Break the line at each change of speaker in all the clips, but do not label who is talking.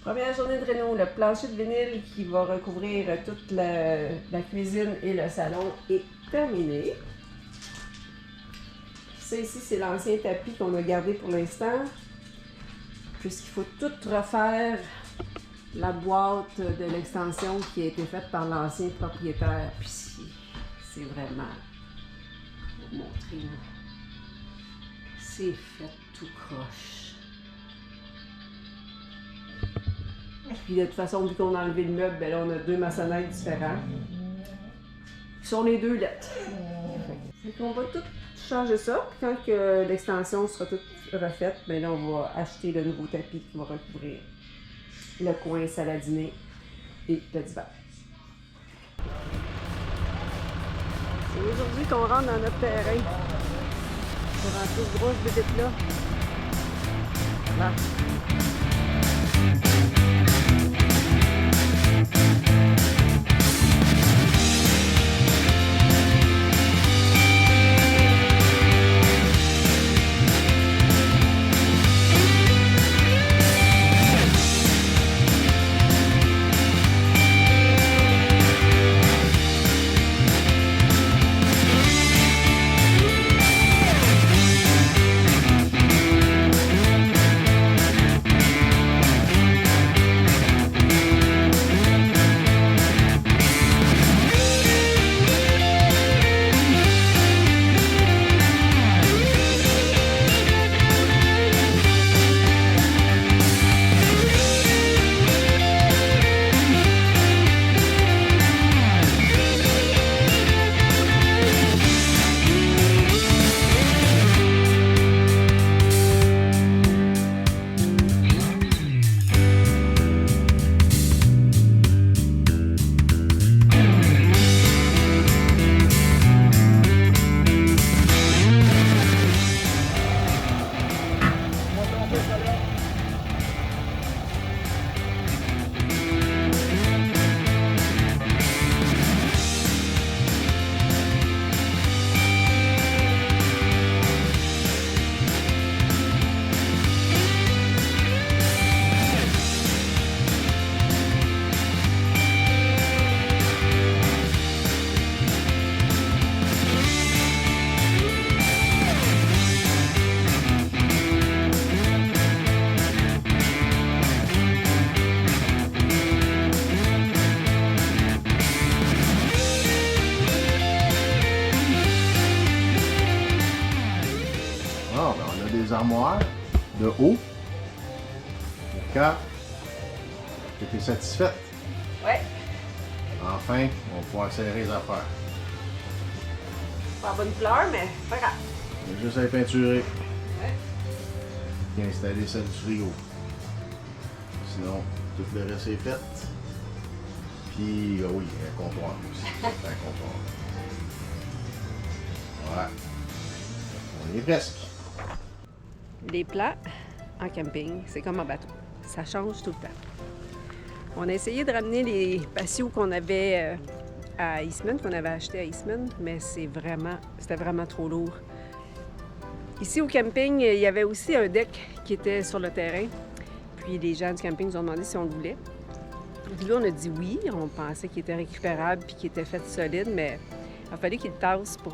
Première journée de réno, le plancher de vinyle qui va recouvrir toute la cuisine et le salon est terminé. Ça ici, c'est l'ancien tapis qu'on a gardé pour l'instant, puisqu'il faut tout refaire la boîte de l'extension qui a été faite par l'ancien propriétaire. Puis c'est vraiment, pour vous montrer, c'est fait tout croche. Puis de toute façon, vu qu'on a enlevé le meuble, ben là, on a deux maçonnettes différents. Qui sont les deux lettres. Fait qu'on va tout changer ça. Puis quand que l'extension sera toute refaite, ben là, on va acheter le nouveau tapis qui va recouvrir le coin saladiné et le divan. C'est aujourd'hui qu'on rentre dans notre terrain. Pour rentrer ce gros bébête-là. Là.
Des armoires de haut. Car tu es satisfaite?
Ouais.
Enfin, on va pouvoir serrer les affaires.
Pas bonne fleur, mais pas grave.
Il y a juste à les peinturer.
Ouais.
Et installer celle du frigo. Sinon, tout le reste est fait. Puis, oui, un comptoir aussi. Un comptoir. Voilà. On y est presque.
Les plats en camping, c'est comme en bateau. Ça change tout le temps. On a essayé de ramener les patios qu'on avait à Eastman, qu'on avait acheté à Eastman, mais c'était vraiment trop lourd. Ici au camping, il y avait aussi un deck qui était sur le terrain. Puis les gens du camping nous ont demandé si on le voulait. Puis là, on a dit oui. On pensait qu'il était récupérable puis qu'il était fait solide, mais il a fallu qu'il le tasse pour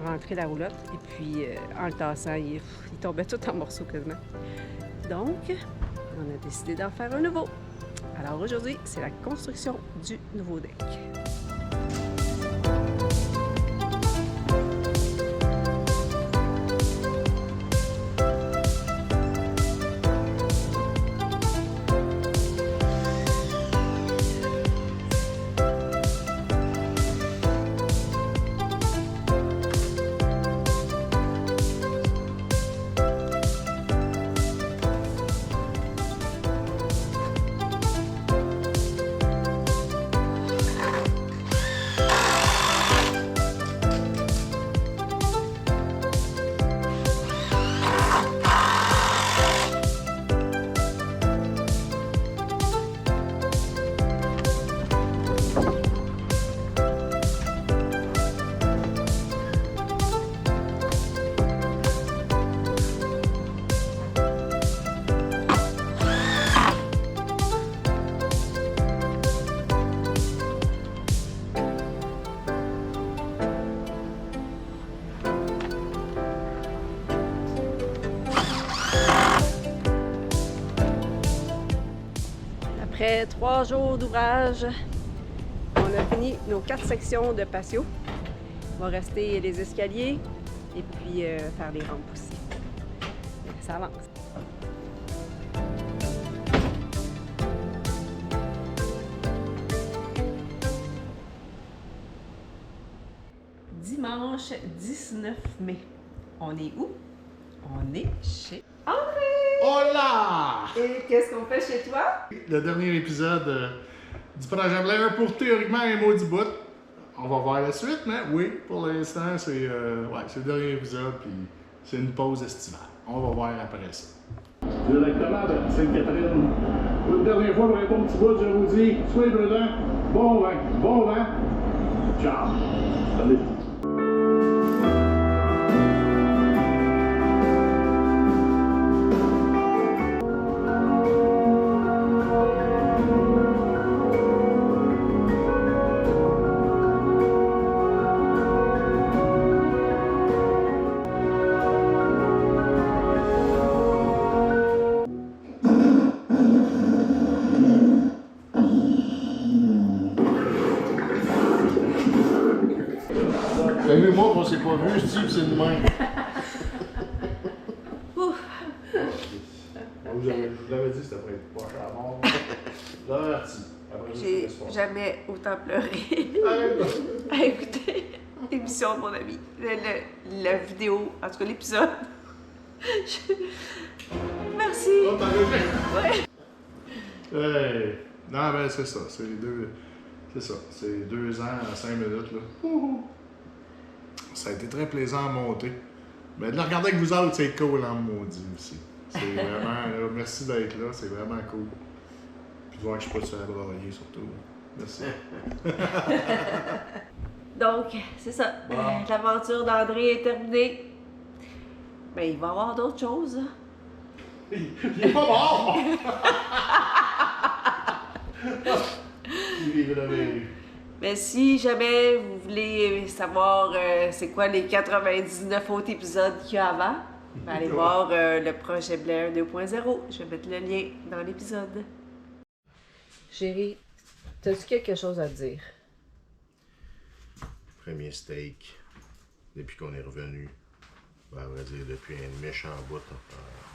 rentrer la roulotte. Et puis, en le tassant, il tombait tout en morceaux quasiment. Donc, on a décidé d'en faire un nouveau. Alors aujourd'hui, c'est la construction du nouveau deck. Après 3 jours d'ouvrage, on a fini nos 4 sections de patio. Il va rester les escaliers et puis faire les rampes aussi. Ça avance. Dimanche 19 mai. On est où? On est chez André!
Hola!
Et qu'est-ce qu'on fait chez toi?
Le dernier épisode du projet Blair pour théoriquement un maudit bout. On va voir la suite, mais oui, pour l'instant, c'est le dernier épisode, puis c'est une pause estivale. On va voir après ça. Directement de Sainte-Catherine. Pour une dernière fois, pour un bon petit bout, je vous dis, soyez prudents, bon vent. Ciao. Salut. Moi, on s'est pas vu, Steve, c'est de même. Je vous l'avais dit, c'était après être proche à la mort. Je l'avais averti.
J'ai jamais autant pleuré à écouter l'émission de mon ami. La vidéo, en tout cas l'épisode. Merci.
Oh, t'en as
Ouais.
Hey. Non, ben c'est ça. C'est 2 ans à 5 minutes, là. Ça a été très plaisant à monter. Mais de la regarder avec vous autres, c'est cool, hein, maudit aussi. C'est vraiment, là, merci d'être là, c'est vraiment cool. Puis de voir que je suis pas sur la broyer, surtout. Merci.
Donc, c'est ça.
Bon.
L'aventure d'André est terminée. Mais il va y avoir d'autres choses.
Il est pas mort! Il vivait la vie.
Mais si jamais vous voulez savoir c'est quoi les 99 autres épisodes qu'il y a avant, ben allez voir le projet Blair 2.0. Je vais mettre le lien dans l'épisode. Chérie, t'as-tu quelque chose à dire?
Premier steak, depuis qu'on est revenu. Ben, à vrai dire, depuis un méchant bout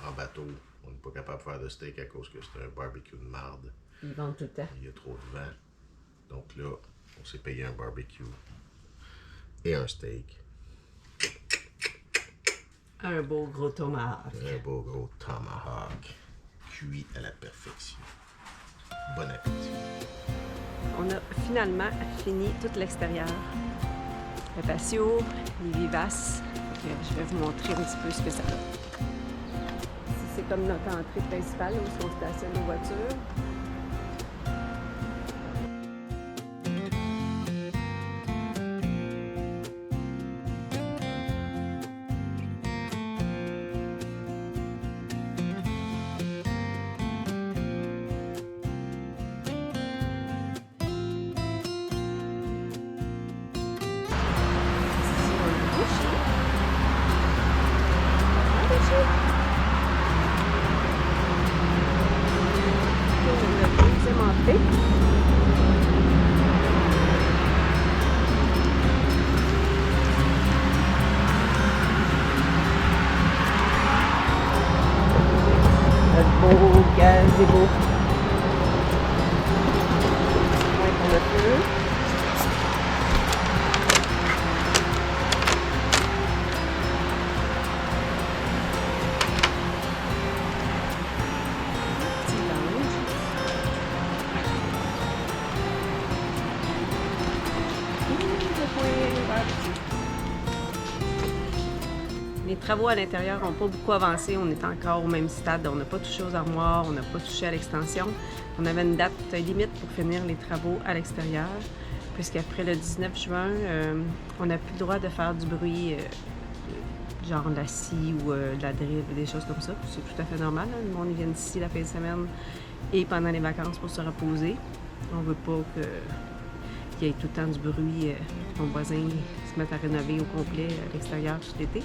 en bateau. On n'est pas capable de faire de steak à cause que c'est un barbecue de marde.
Ils vendent tout le temps.
Il y a trop de vent. Donc là, on s'est payé un barbecue et un steak.
Un beau gros tomahawk.
Un beau gros tomahawk cuit à la perfection. Bon appétit.
On a finalement fini tout l'extérieur. Le patio, les vivaces. Je vais vous montrer un petit peu ce que ça donne. Ici, c'est comme notre entrée principale où on stationne nos voitures. Beau gazebo. Ouais, pour le feu. Petit lounge. Les travaux à l'intérieur n'ont pas beaucoup avancé. On est encore au même stade. On n'a pas touché aux armoires, on n'a pas touché à l'extension. On avait une date limite pour finir les travaux à l'extérieur, puisqu'après le 19 juin, on n'a plus le droit de faire du bruit, genre de la scie ou de la drill, des choses comme ça. C'est tout à fait normal. Hein. Le monde vient ici la fin de semaine et pendant les vacances pour se reposer. On veut pas qu'il y ait tout le temps du bruit. Mon voisin se mette à rénover au complet à l'extérieur tout l'été.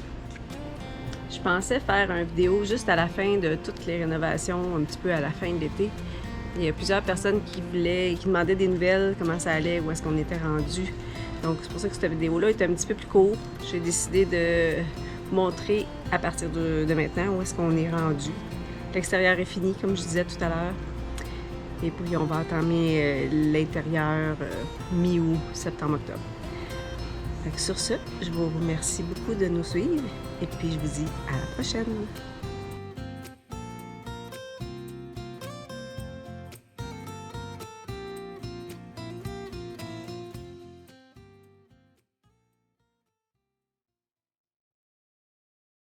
Je pensais faire une vidéo juste à la fin de toutes les rénovations, un petit peu à la fin de l'été. Il y a plusieurs personnes qui demandaient des nouvelles, comment ça allait, où est-ce qu'on était rendu. Donc, c'est pour ça que cette vidéo-là est un petit peu plus courte. J'ai décidé de montrer à partir de maintenant où est-ce qu'on est rendu. L'extérieur est fini, comme je disais tout à l'heure. Et puis, on va entamer l'intérieur mi-août, septembre-octobre. Sur ce, je vous remercie beaucoup de nous suivre et puis je vous dis à la prochaine.